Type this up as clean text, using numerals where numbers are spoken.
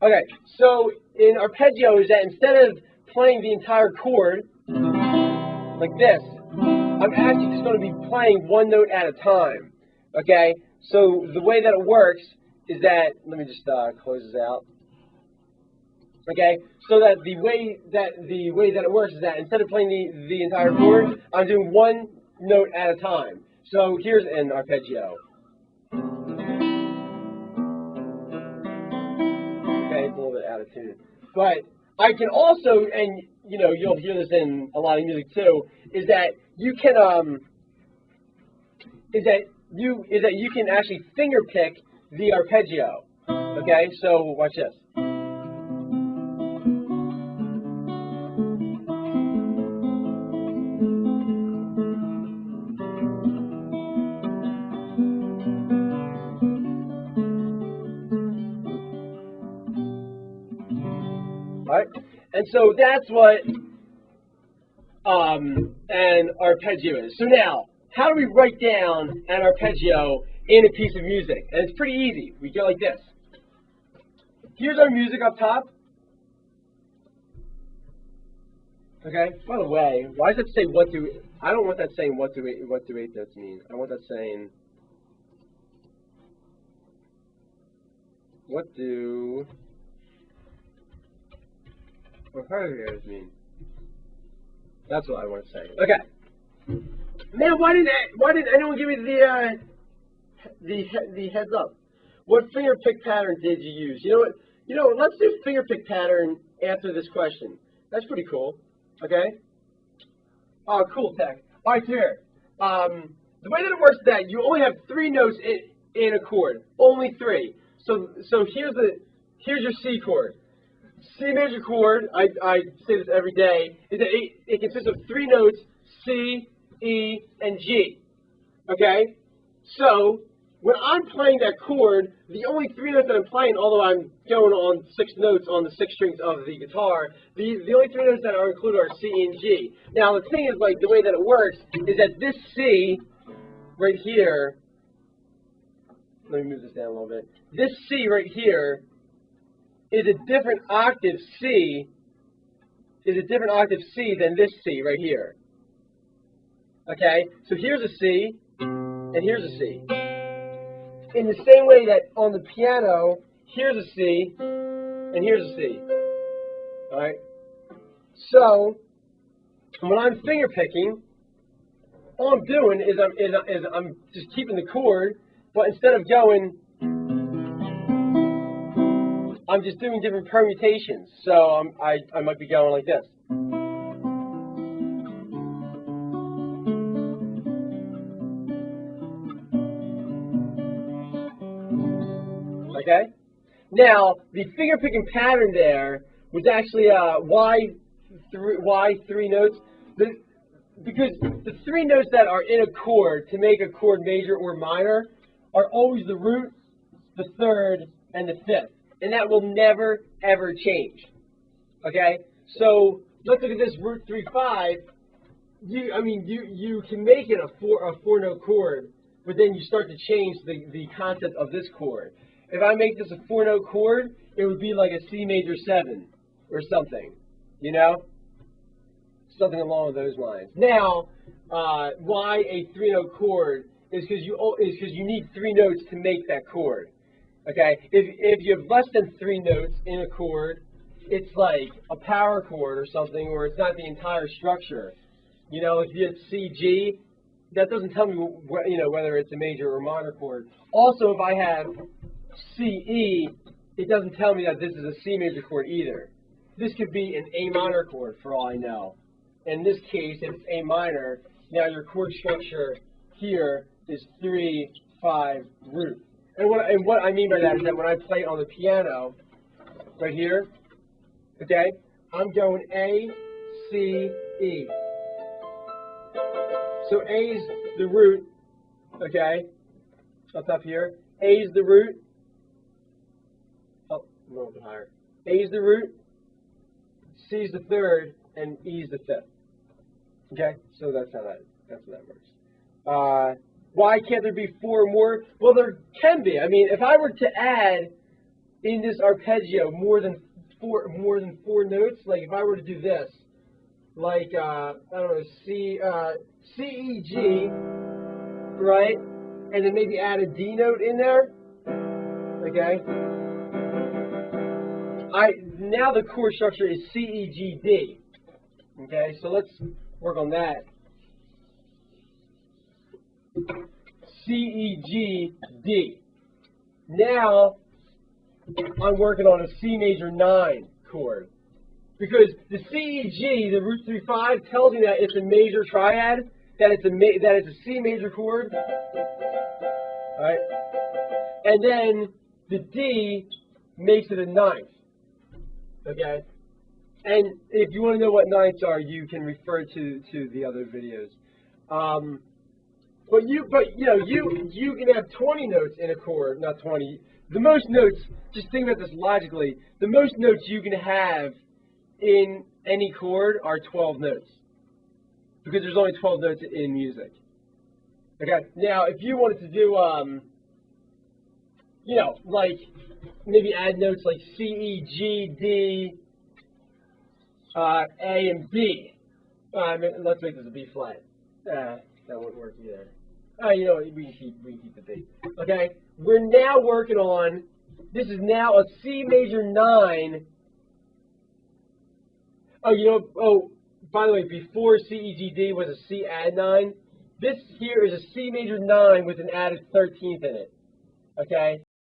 Okay, so in arpeggio is that instead of playing the entire chord like this, I'm actually just going to be playing one note at a time. Okay, so the way that it works is that, let me just close this out. Okay, so that the way that it works is that instead of playing the entire chord, I'm doing one note at a time. So here's an arpeggio. Okay, it's a little bit out of tune, but I can also, and you know, you'll hear this in a lot of music too, is that you can you can actually finger pick the arpeggio. Okay, so watch this. Right? And so that's what an arpeggio is. So now, how do we write down an arpeggio in a piece of music? And it's pretty easy. We go like this. Here's our music up top. Okay. By the way, why does it say what do? I don't want that saying what do eight notes mean. I want that saying what do arpeggios mean. That's what I want to say. Okay. Man, why didn't anyone give me the heads up? What finger pick pattern did you use? You know what? You know, let's do finger pick pattern after this question. That's pretty cool. Okay. Oh, cool, Tech. All right, here. The way that it works is that you only have 3 notes in a chord. Only 3. So here's your C chord. C major chord, I say this every day, is that it consists of 3 notes, C, E, and G. Okay? So, when I'm playing that chord, the only 3 notes that I'm playing, although I'm going on 6 notes on the 6 strings of the guitar, the only 3 notes that are included are C, E, and G. Now, the thing is, like, the way that it works is that this C right here, let me move this down a little bit, this C right here is a different octave C, than this C right here. Okay, so here's a C, and here's a C. In the same way that on the piano, here's a C, and here's a C. All right. So when I'm finger picking, all I'm doing is I'm just keeping the chord, but instead of going, I'm just doing different permutations. So I might be going like this. Okay? Now, the finger picking pattern there was actually why 3 notes? Because the 3 notes that are in a chord to make a chord major or minor are always the root, the third, and the fifth. And that will never, ever change. Okay? So let's look at this root 3-5. You can make it a 4-note chord, but then you start to change the concept of this chord. If I make this a 4-note chord, it would be like a C major 7 or something, you know? Something along those lines. Now, why a 3-note chord is because you need 3 notes to make that chord. Okay? If you have less than 3 notes in a chord, it's like a power chord or something, or it's not the entire structure. You know, if you have C, G, that doesn't tell me whether it's a major or minor chord. Also, if I have C, E, it doesn't tell me that this is a C major chord either. This could be an A minor chord for all I know. In this case, if it's A minor, now your chord structure here is 3-5 root. And what I mean by that is that when I play on the piano, right here, okay, I'm going A, C, E. So A is the root, okay, up top here. A is the root. Oh, a little bit higher. A is the root, C is the third, and E is the fifth. Okay, so that's how that works. Why can't there be 4 or more? Well, there can be. I mean, if I were to add in this arpeggio more than four notes. Like if I were to do this, like I don't know, C E G, right, and then maybe add a D note in there. Okay. Now the chord structure is C E G D. Okay, so let's work on that. C E G D. Now I'm working on a C major 9 chord. Because the C E G, the root 3/5, tells me that it's a major triad, that it's a C major chord. Right? And then the D makes it a 9th. Okay? And if you want to know what 9ths are, you can refer to the other videos. But you can have 20 notes in a chord, not 20. The most notes, just think about this logically, the most notes you can have in any chord are 12 notes. Because there's only 12 notes in music. Okay, now if you wanted to do, like maybe add notes like C, E, G, D, A, and B. Let's make this a B flat. That wouldn't work either. You know what, we can keep the B. Okay, we're now working on, this is now a C major 9. By the way, before C, E, G, D was a C add 9. This here is a C major 9 with an added 13th in it. Okay?